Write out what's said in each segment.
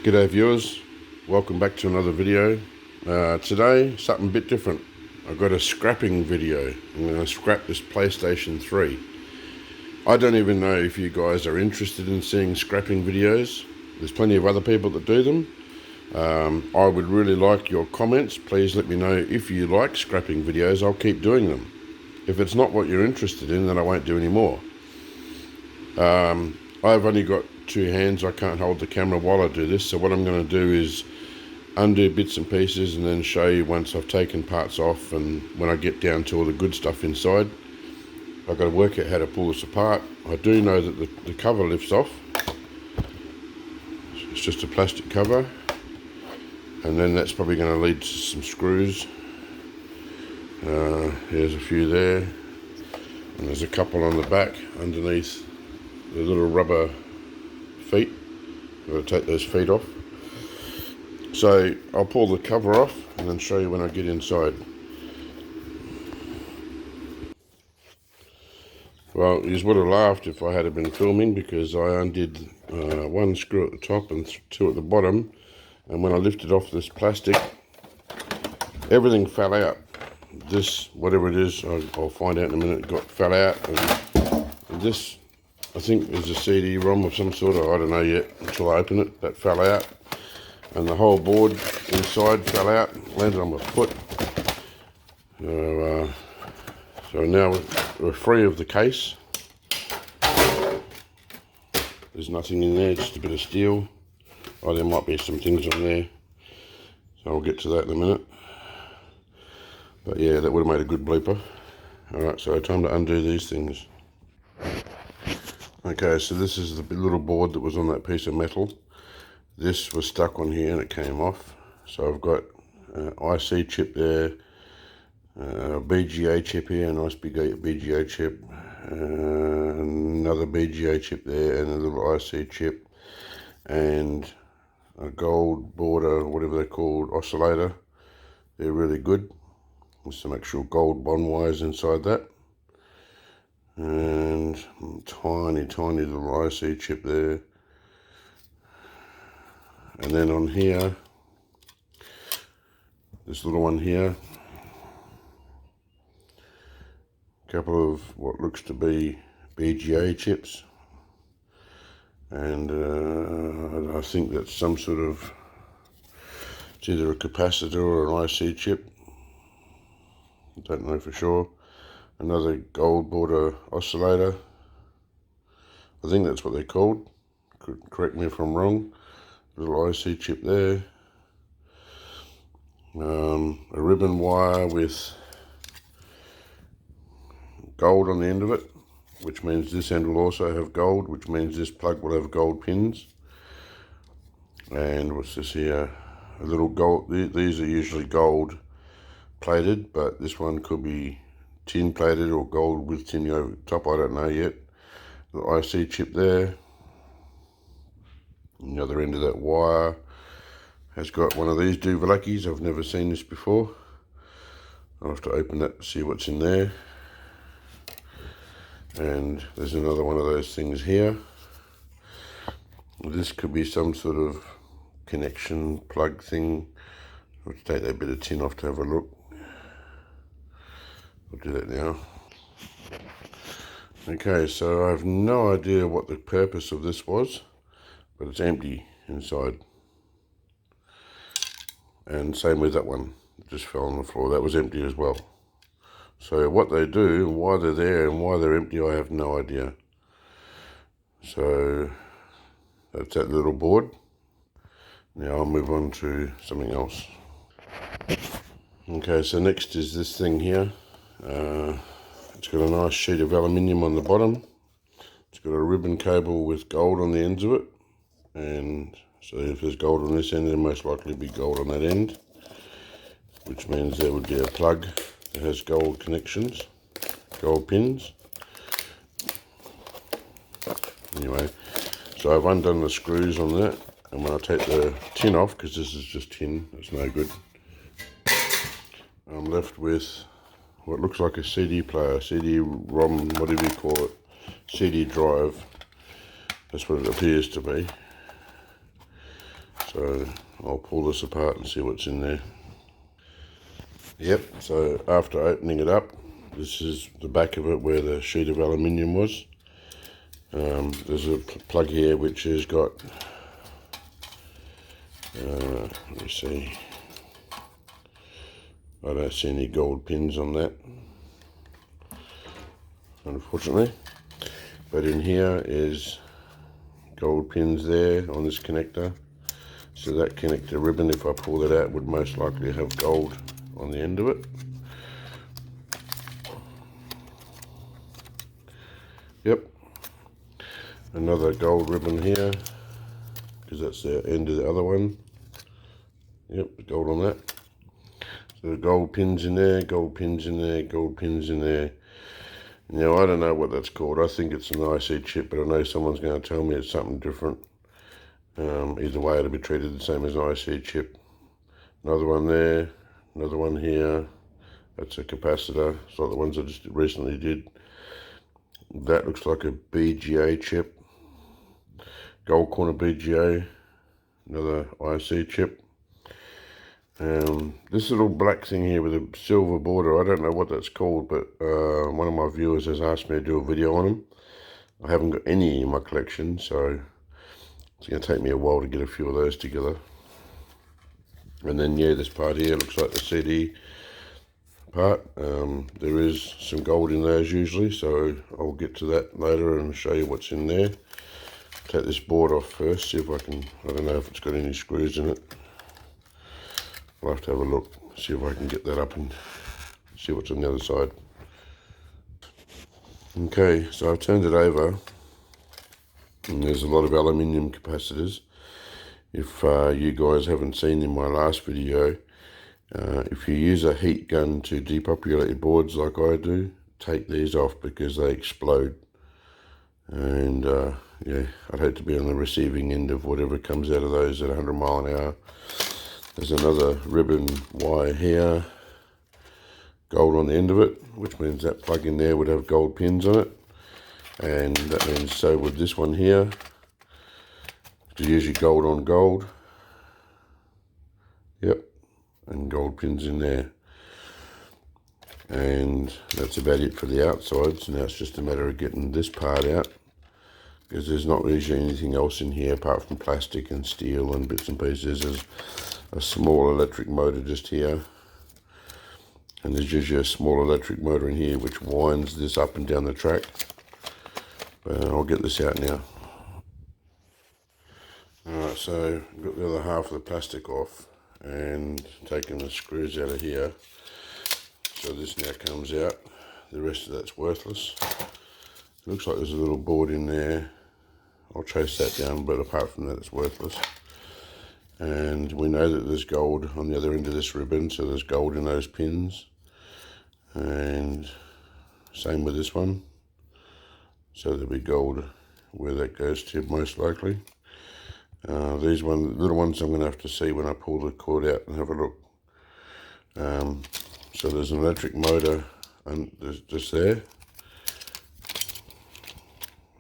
G'day viewers, welcome back to another video. Today, something a bit different. I've got a scrapping video. I'm going to scrap this PlayStation 3. I don't even know if you guys are interested in seeing scrapping videos. There's plenty of other people that do them. I would really like your comments. Please let me know if you like scrapping videos. I'll keep doing them. If it's not what you're interested in, then I won't do any more. I've only got two hands. I can't hold the camera while I do this, so what I'm going to do is undo bits and pieces and then show you once I've taken parts off, and when I get down to all the good stuff inside. I've got to work out how to pull this apart. I do know that the cover lifts off. It's just a plastic cover, and then that's probably going to lead to some screws. Here's a few there, and there's a couple on the back underneath the little rubber feet. I've got to take those feet off. So I'll pull the cover off and then show you when I get inside. Well, you would have laughed if I had been filming, because I undid one screw at the top and two at the bottom, and when I lifted off this plastic, everything fell out. This, whatever it is, I'll find out in a minute, fell out, and this, I think, is a CD-ROM of some sort. I don't know yet until I open it. That fell out, and the whole board inside fell out, landed on my foot. So now we're free of the case. There's nothing in there, just a bit of steel. Oh, there might be some things on there, so I'll get to that in a minute. But yeah, that would have made a good blooper. Alright, so time to undo these things. Okay, so this is the little board that was on that piece of metal. This was stuck on here and it came off. So I've got an IC chip there, a BGA chip here, a nice big BGA chip, another BGA chip there, and a little IC chip, and a gold border, whatever they're called, oscillator. They're really good. There's some actual gold bond wires inside that, and tiny little IC chip there. And then on here, this little one here, a couple of what looks to be BGA chips, and I think that's some sort of, it's either a capacitor or an IC chip. I don't know for sure. Another gold border oscillator. I think that's what they're called. Correct me if I'm wrong. Little IC chip there. A ribbon wire with gold on the end of it, which means this end will also have gold, which means this plug will have gold pins. And what's this here? A little gold. These are usually gold plated, but this one could be tin plated or gold with tin over the top. I don't know yet. The IC chip there. And the other end of that wire has got one of these doovalakis. I've never seen this before. I'll have to open that to see what's in there. And there's another one of those things here. This could be some sort of connection plug thing. I'll take that bit of tin off to have a look. I'll do that now. Okay, so I have no idea what the purpose of this was, but it's empty inside. And same with that one, it just fell on the floor. That was empty as well. So what they do, and why they're there and why they're empty, I have no idea. So that's that little board. Now I'll move on to something else. Okay, so next is this thing here. It's got a nice sheet of aluminium on the bottom. It's got a ribbon cable with gold on the ends of it, and so if there's gold on this end, there most likely be gold on that end, which means there would be a plug that has gold connections, gold pins. Anyway, so I've undone the screws on that, and when I take the tin off, because this is just tin, it's no good, I'm left with what looks like a CD player, CD-ROM, whatever you call it, CD drive. That's what it appears to be. So So I'll pull this apart and see what's in there. Yep, so after opening it up, this is the back of it where the sheet of aluminium was. There's a plug here which has got, let me see, I don't see any gold pins on that, unfortunately. But in here is gold pins there on this connector. So that connector ribbon, if I pull that out, would most likely have gold on the end of it. Yep. Another gold ribbon here, because that's the end of the other one. Yep, gold on that. So the gold pins in there, gold pins in there, gold pins in there. Now I don't know what that's called. I think it's an IC chip, but I know someone's going to tell me it's something different. Either way, it'll be treated the same as an IC chip. Another one there, another one here. That's a capacitor. It's like the ones I just recently did. That looks like a BGA chip. Gold corner BGA. Another IC chip. This little black thing here with a silver border, I don't know what that's called, but one of my viewers has asked me to do a video on them. I haven't got any in my collection, so it's going to take me a while to get a few of those together. And then, yeah, this part here looks like the CD part. There is some gold in those usually, so I'll get to that later and show you what's in there. Take this board off first, see if I can, I don't know if it's got any screws in it. I'll have to have a look, see if I can get that up and see what's on the other side. Okay, so I've turned it over, and there's a lot of aluminium capacitors. If you guys haven't seen in my last video, if you use a heat gun to depopulate your boards like I do, take these off because they explode. And yeah, I'd hate to be on the receiving end of whatever comes out of those at 100 miles an hour. There's another ribbon wire here, gold on the end of it, which means that plug in there would have gold pins on it. And that means so would this one here. It's usually gold on gold. Yep, and gold pins in there. And that's about it for the outsides. Now it's just a matter of getting this part out, because there's not usually anything else in here apart from plastic and steel and bits and pieces. There's a small electric motor just here, and there's usually a small electric motor in here which winds this up and down the track. I'll get this out now. Alright, so I've got the other half of the plastic off and taking the screws out of here. So this now comes out. The rest of that's worthless. It looks like there's a little board in there. I'll chase that down, but apart from that it's worthless. And we know that there's gold on the other end of this ribbon, so there's gold in those pins. And same with this one. So there'll be gold where that goes to, most likely. These little ones I'm going to have to see when I pull the cord out and have a look. So there's an electric motor and just there.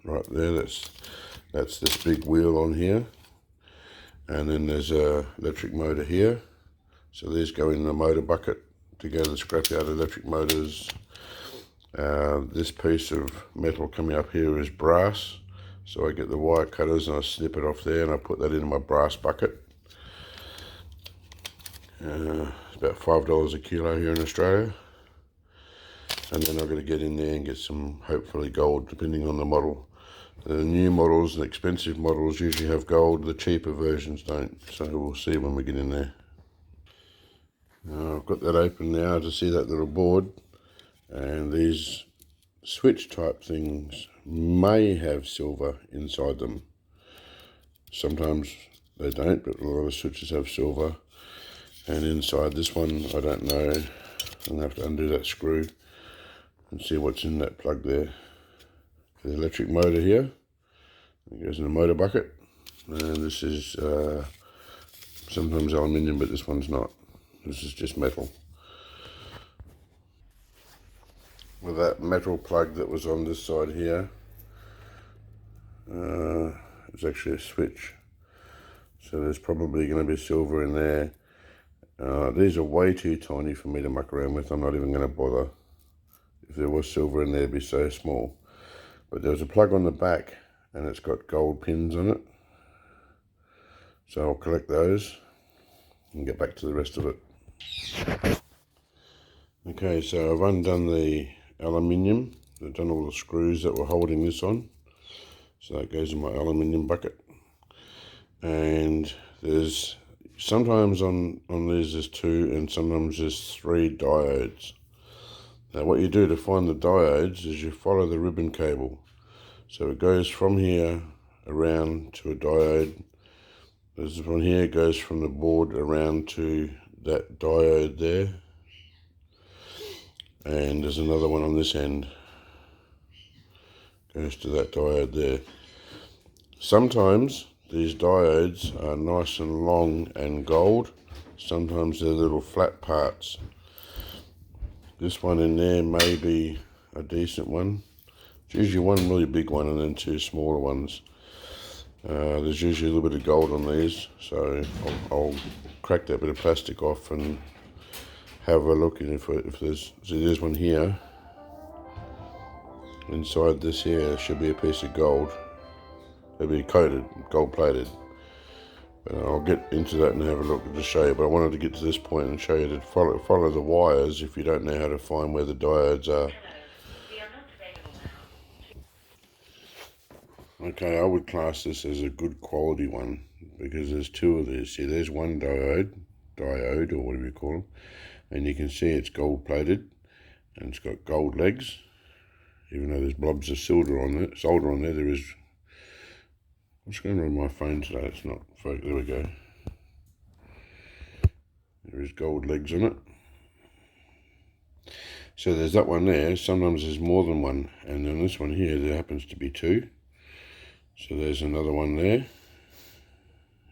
Right there, that's this big wheel on here. And then there's a electric motor here. So these go in the motor bucket to go to the scrap yard electric motors. This piece of metal coming up here is brass. So I get the wire cutters and I snip it off there and I put that in my brass bucket. It's about $5 a kilo here in Australia. And then I've got to get in there and get some, hopefully gold, depending on the model. The new models and expensive models usually have gold, the cheaper versions don't. So we'll see when we get in there. I've got that open now to see that little board. And these switch type things may have silver inside them. Sometimes they don't, but a lot of switches have silver. And inside this one, I don't know. I'm going to have to undo that screw and see what's in that plug there. The electric motor here, it goes in a motor bucket, and this is sometimes aluminium, but this one's not. This is just metal. With that metal plug that was on this side here, it's actually a switch. So there's probably going to be silver in there. These are way too tiny for me to muck around with. I'm not even going to bother. If there was silver in there, it'd be so small. But there's a plug on the back and it's got gold pins on it. So I'll collect those and get back to the rest of it. Okay, so I've undone the aluminium. I've done all the screws that were holding this on. So that goes in my aluminium bucket. And there's sometimes on these there's 2 and sometimes there's 3 diodes. Now what you do to find the diodes is you follow the ribbon cable. So it goes from here around to a diode. This one here goes from the board around to that diode there. And there's another one on this end. Goes to that diode there. Sometimes these diodes are nice and long and gold. Sometimes they're little flat parts. This one in there may be a decent one. It's usually one really big one and then 2 smaller ones. There's usually a little bit of gold on these, so I'll crack that bit of plastic off and have a look. And if there's, see there's one here. Inside this here should be a piece of gold. It'll be coated, gold plated. I'll get into that and have a look and just show you, but I wanted to get to this point and show you to follow the wires if you don't know how to find where the diodes are. Okay, I would class this as a good quality one because there's 2 of these. See, there's one diode or whatever you call them, and you can see it's gold plated and it's got gold legs. Even though there's blobs of solder on there, there is. What's going on with my phone today? It's not. There we go. There is gold legs on it. So there's that one there. Sometimes there's more than one, and on this one here there happens to be 2. So there's another one there.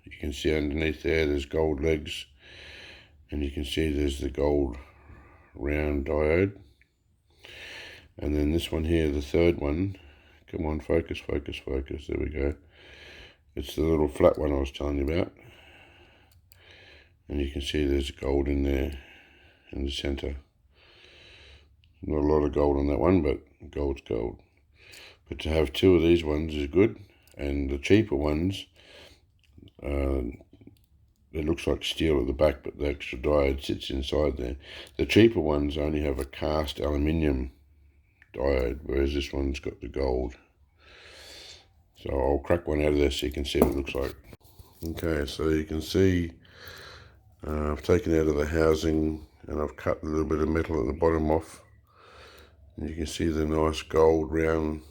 You can see underneath there's gold legs, and you can see there's the gold round diode. And then this one here, the 3rd one, come on, focus, there we go. It's the little flat one I was telling you about. And you can see there's gold in there in the center. Not a lot of gold on that one, but gold's gold. But to have 2 of these ones is good. And the cheaper ones, it looks like steel at the back, but the extra diode sits inside there. The cheaper ones only have a cast aluminium diode, whereas this one's got the gold. So I'll crack one out of there so you can see what it looks like. Okay, so you can see I've taken out of the housing and I've cut a little bit of metal at the bottom off. And you can see the nice gold round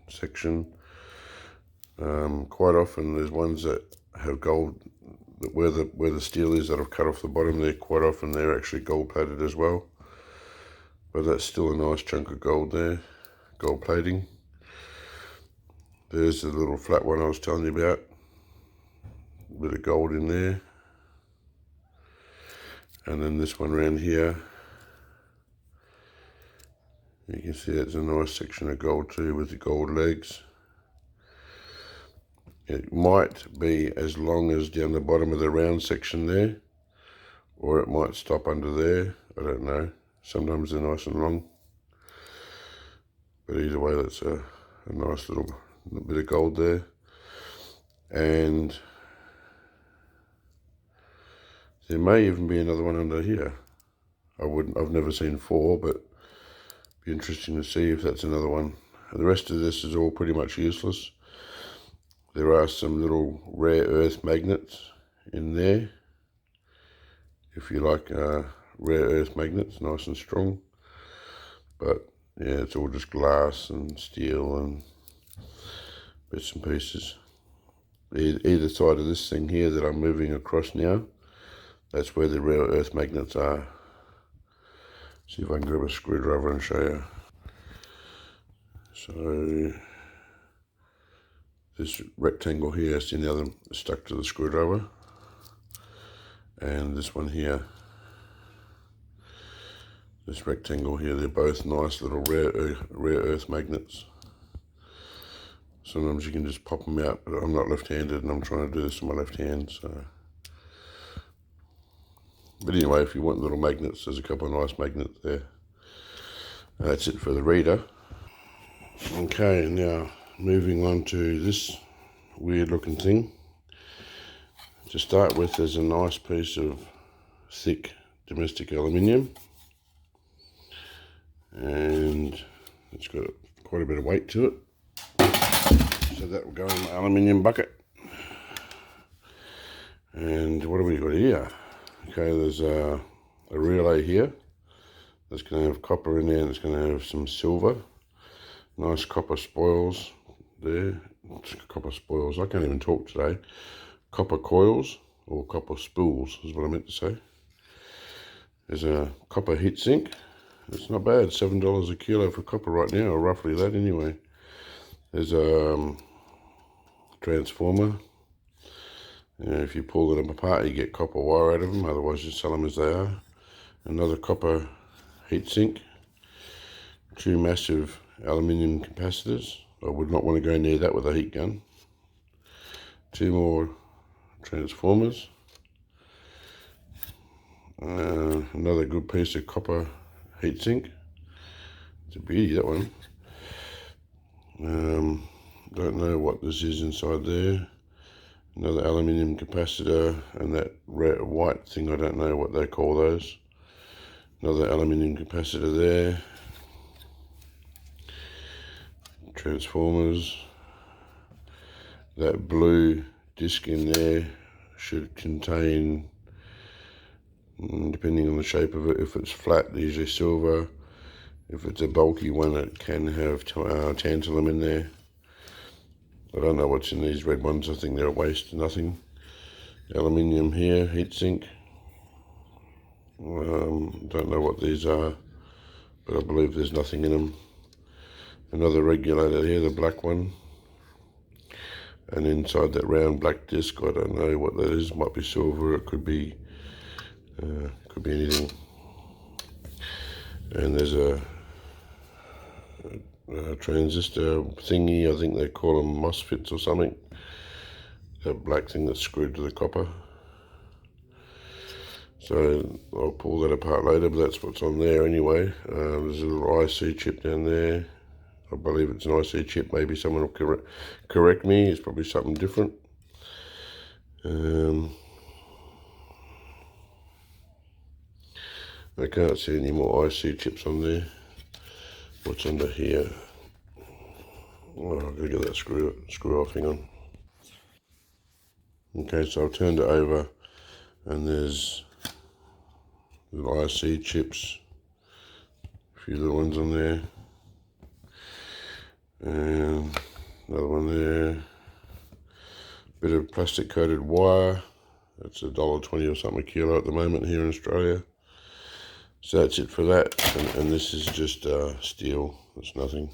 section. Quite often there's ones that have gold, that where the steel is that I've cut off the bottom there, quite often they're actually gold plated as well. But that's still a nice chunk of gold there, gold plating. There's the little flat one I was telling you about, a bit of gold in there. And then this one around here, you can see it's a nice section of gold too with the gold legs. It might be as long as down the bottom of the round section there, or it might stop under there, I don't know. Sometimes they're nice and long. But either way, that's a nice little bit of gold there. And there may even be another one under here. I've never seen 4, but it'd be interesting to see if that's another one. The rest of this is all pretty much useless. There are some little rare earth magnets in there. If you like rare earth magnets, nice and strong. But yeah, it's all just glass and steel and bits and pieces. Either side of this thing here that I'm moving across now, that's where the rare earth magnets are. See if I can grab a screwdriver and show you. So this rectangle here is in the other stuck to the screwdriver, and this one here, this rectangle here, they're both nice little rare earth magnets. sometimes you can just pop them out, but I'm not left-handed and I'm trying to do this with my left hand, so. But anyway, if you want little magnets, there's a couple of nice magnets there. That's it for the reader. Okay, now moving on to this weird looking thing. To start with, there's a nice piece of thick domestic aluminium, and it's got quite a bit of weight to it, so that will go in the aluminium bucket. And what have we got here? Okay, there's a relay here that's going to have copper in there, and it's going to have some silver. Nice copper spoils there. Copper spoils, I can't even talk today. Copper coils, or copper spools is what I meant to say. There's a copper heatsink. It's not bad, $7 a kilo for copper right now, or roughly that anyway. There's a transformer. If you pull them apart, you get copper wire out of them, otherwise you sell them as they are. Another copper heatsink. Two massive aluminium capacitors. I would not want to go near that with a heat gun. Two more transformers. Another good piece of copper heatsink. It's a beauty, that one. Don't know what this is inside there. Another aluminium capacitor, and that red, white thing, I don't know what they call those. Another aluminium capacitor there. Transformers. That blue disc in there should contain, depending on the shape of it, if it's flat, usually silver. If it's a bulky one, it can have tantalum in there. I don't know what's in these red ones. I think they're a waste, nothing. Aluminium here, heatsink. Don't know what these are, but I believe there's nothing in them. Another regulator here, the black one. And inside that round black disc, I don't know what that is. It might be silver, it could be anything. And there's a transistor thingy, I think they call them MOSFETs or something. That black thing that's screwed to the copper. So I'll pull that apart later, but that's what's on there anyway. There's a little IC chip down there. I believe it's an IC chip. Maybe someone will correct me. It's probably something different. I can't see any more IC chips on there. What's under here? Oh, I've got to get that screw off, hang on. Okay, so I've turned it over, and there's little IC chips, a few little ones on there, and another one there. Bit of plastic coated wire. That's $1.20 or something a kilo at the moment here in Australia. So that's it for that, and this is just steel. It's nothing.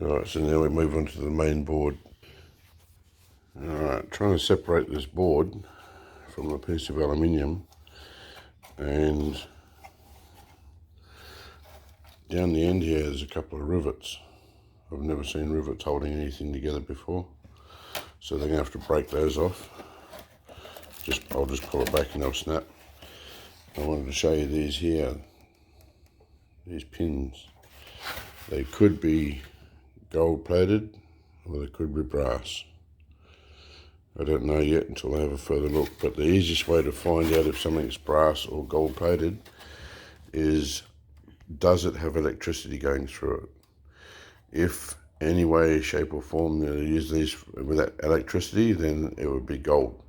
Alright, so now we move on to the main board. Alright, trying to separate this board from a piece of aluminium, and down the end here there's a couple of rivets. I've never seen rivets holding anything together before, so they're going to have to break those off. I'll just pull it back and they'll snap. I wanted to show you these here, these pins. They could be gold plated or they could be brass. I don't know yet until I have a further look, but the easiest way to find out if something's brass or gold plated is, does it have electricity going through it? If any way, shape or form they use these without electricity, then it would be gold.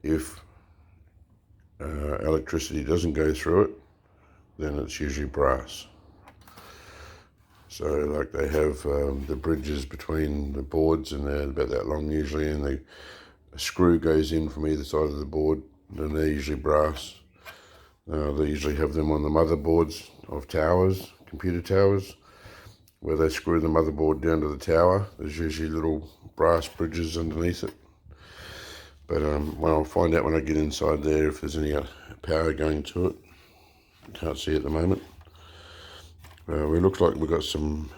If electricity doesn't go through it, then it's usually brass. So like they have the bridges between the boards, and they're about that long usually, and a screw goes in from either side of the board, and they're usually brass. They usually have them on the motherboards of towers, computer towers, where they screw the motherboard down to the tower. There's usually little brass bridges underneath it. But well, I'll find out when I get inside there if there's any power going to it. Can't see at the moment. We look like we've got some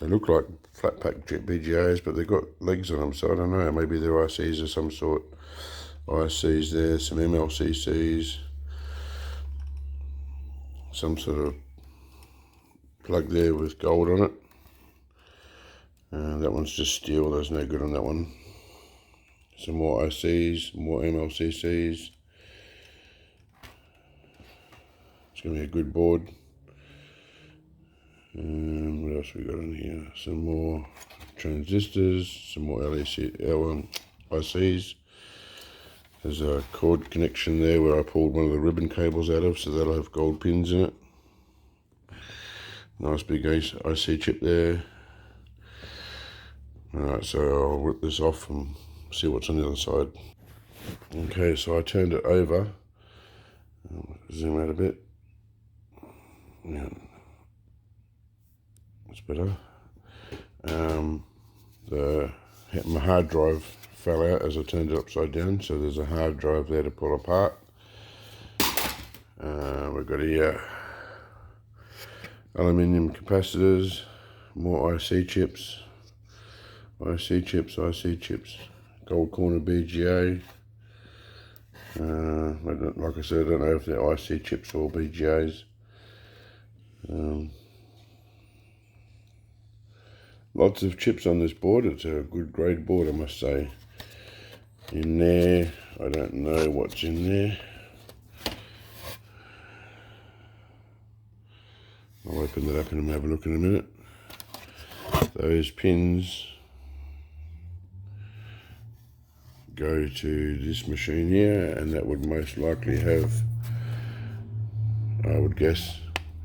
They look like flat pack BGAs, but they've got legs on them, so I don't know, maybe they're ICs of some sort. ICs there, some MLCCs, some sort of plug there with gold on it. That one's just steel, there's no good on that one. Some more ICs, more MLCCs. It's going to be a good board. What else we got in here? Some more transistors, some more ICs. There's a cord connection there where I pulled one of the ribbon cables out of, so that'll have gold pins in it. Nice big IC chip there. Alright, so I'll rip this off and see what's on the other side. Okay, so I turned it over. Zoom out a bit. Yeah, that's better. My hard drive fell out as I turned it upside down, so there's a hard drive there to pull apart. We've got here aluminium capacitors, more IC chips, gold corner BGA. Like I said, I don't know if they're IC chips or BGAs. Lots of chips on this board. It's a good grade board, I must say. In there, I don't know what's in there. I'll open that up and have a look in a minute. Those pins go to this machine here, and that would most likely have, I would guess,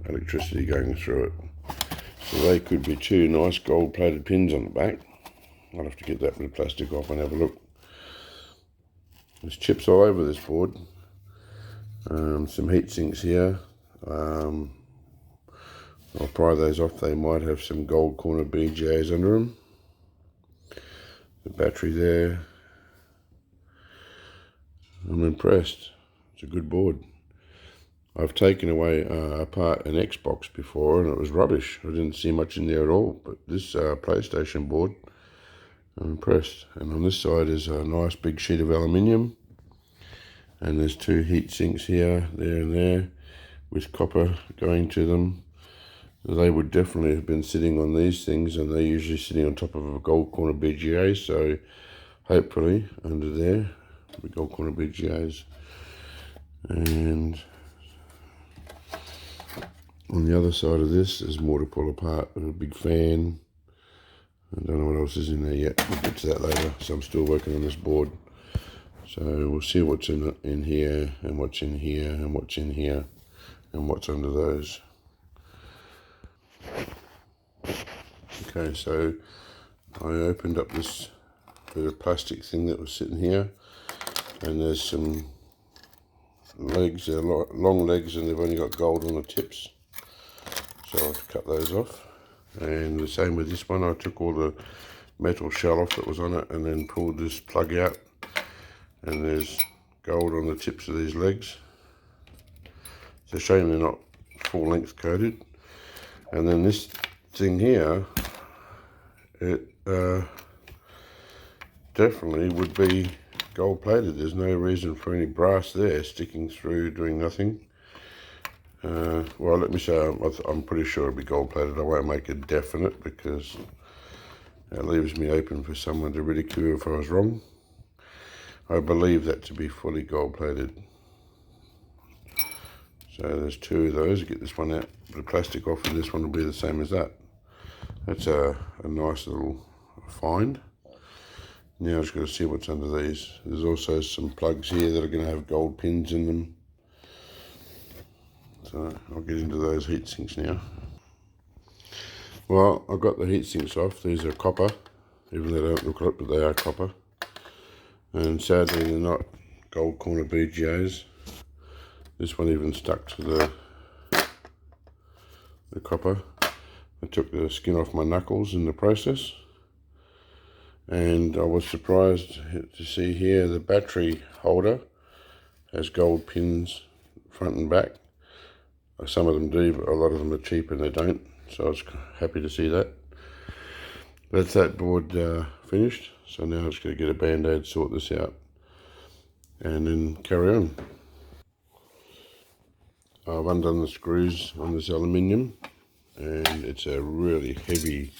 electricity going through it. So they could be two nice gold plated pins on the back. I'll have to get that bit of plastic off and have a look. There's chips all over this board. Some heat sinks here. I'll pry those off. They might have some gold corner BGAs under them. The battery there. I'm impressed. It's a good board. I've taken away apart an Xbox before and it was rubbish. I didn't see much in there at all, but this PlayStation board, I'm impressed. And on this side is a nice big sheet of aluminium, and there's two heat sinks here, there and there, with copper going to them. They would definitely have been sitting on these things, and they're usually sitting on top of a gold corner BGA, so hopefully under there the gold corner BGAs. And on the other side of this, there's more to pull apart. A big fan. I don't know what else is in there yet. We'll get to that later. So I'm still working on this board. So we'll see what's in here, and what's in here, and what's in here, and what's under those. Okay, so I opened up this bit of plastic thing that was sitting here, and there's some legs. They're long legs, and they've only got gold on the tips. So I'll cut those off. And the same with this one. I took all the metal shell off that was on it and then pulled this plug out. And there's gold on the tips of these legs. It's a shame they're not full length coated. And then this thing here, it definitely would be gold plated. There's no reason for any brass there sticking through doing nothing. Well, let me say I'm pretty sure it'll be gold plated. I won't make it definite because it leaves me open for someone to ridicule if I was wrong. I believe that to be fully gold plated. So there's two of those. Get this one out, the plastic off, and this one will be the same as that. That's a nice little find. Now I've just got to see what's under these. There's also some plugs here that are going to have gold pins in them. So I'll get into those heat sinks now. Well, I've got the heat sinks off. These are copper, even though they don't look like it, but they are copper. And sadly they're not gold corner BGAs. This one even stuck to the copper. I took the skin off my knuckles in the process. And I was surprised to see here the battery holder has gold pins front and back. Some of them do, but a lot of them are cheap and they don't. So I was happy to see that. That's that board finished. So now I'm just going to get a band-aid, sort this out, and then carry on. I've undone the screws on this aluminium, and it's a really heavy,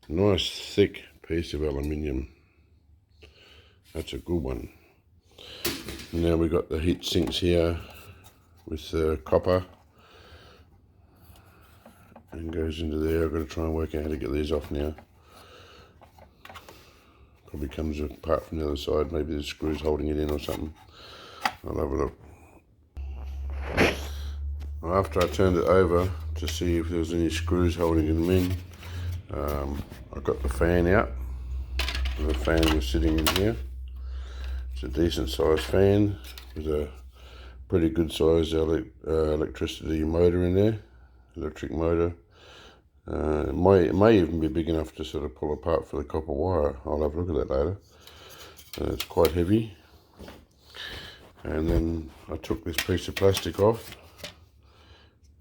nice thick piece of aluminium. That's a good one. And now we've got the heat sinks here with the copper, and goes into there. I've got to try and work out how to get these off now. Probably comes apart from the other side. Maybe the screw's holding it in or something. I'll have a look. After I turned it over to see if there was any screws holding them in, I got the fan out. The fan was sitting in here. It's a decent sized fan with a pretty good sized electricity motor in there, electric motor. It may even be big enough to sort of pull apart for the copper wire. I'll have a look at that later. It's quite heavy. And then I took this piece of plastic off,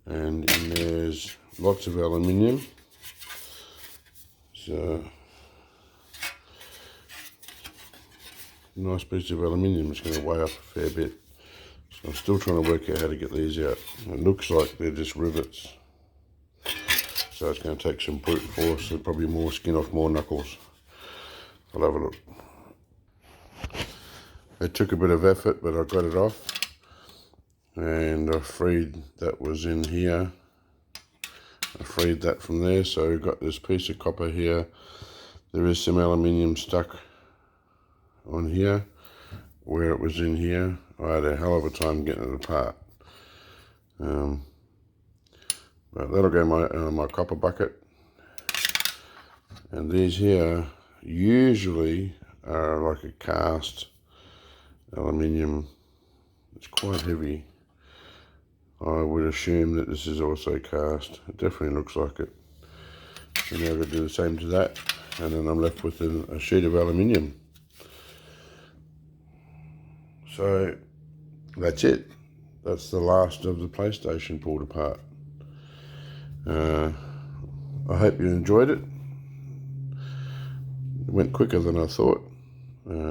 and in there's lots of aluminium. So nice piece of aluminium. It's going to weigh up a fair bit. So I'm still trying to work out how to get these out. It looks like they're just rivets. So it's going to take some brute force and probably more skin off more knuckles. I'll have a look. It took a bit of effort, but I got it off. And I freed that was in here. I freed that from there. So we've got this piece of copper here. There is some aluminium stuck on here where it was in here. I had a hell of a time getting it apart. But that'll go in my copper bucket. And these here usually are like a cast aluminium. It's quite heavy. I would assume that this is also cast. It definitely looks like it. So now I'm going to do the same to that, and then I'm left with a sheet of aluminium. So that's it. That's the last of the PlayStation pulled apart. I hope you enjoyed it. It went quicker than I thought.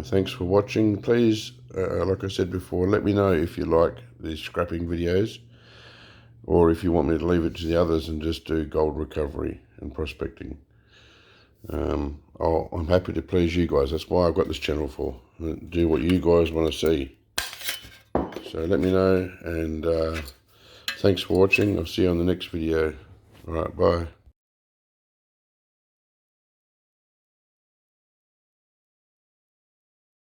Thanks for watching. Please, like I said before, let me know if you like these scrapping videos, or if you want me to leave it to the others and just do gold recovery and prospecting. I'm happy to please you guys. That's why I've got this channel for. Do what you guys want to see. So let me know, and thanks for watching. I'll see you on the next video. All right, bye.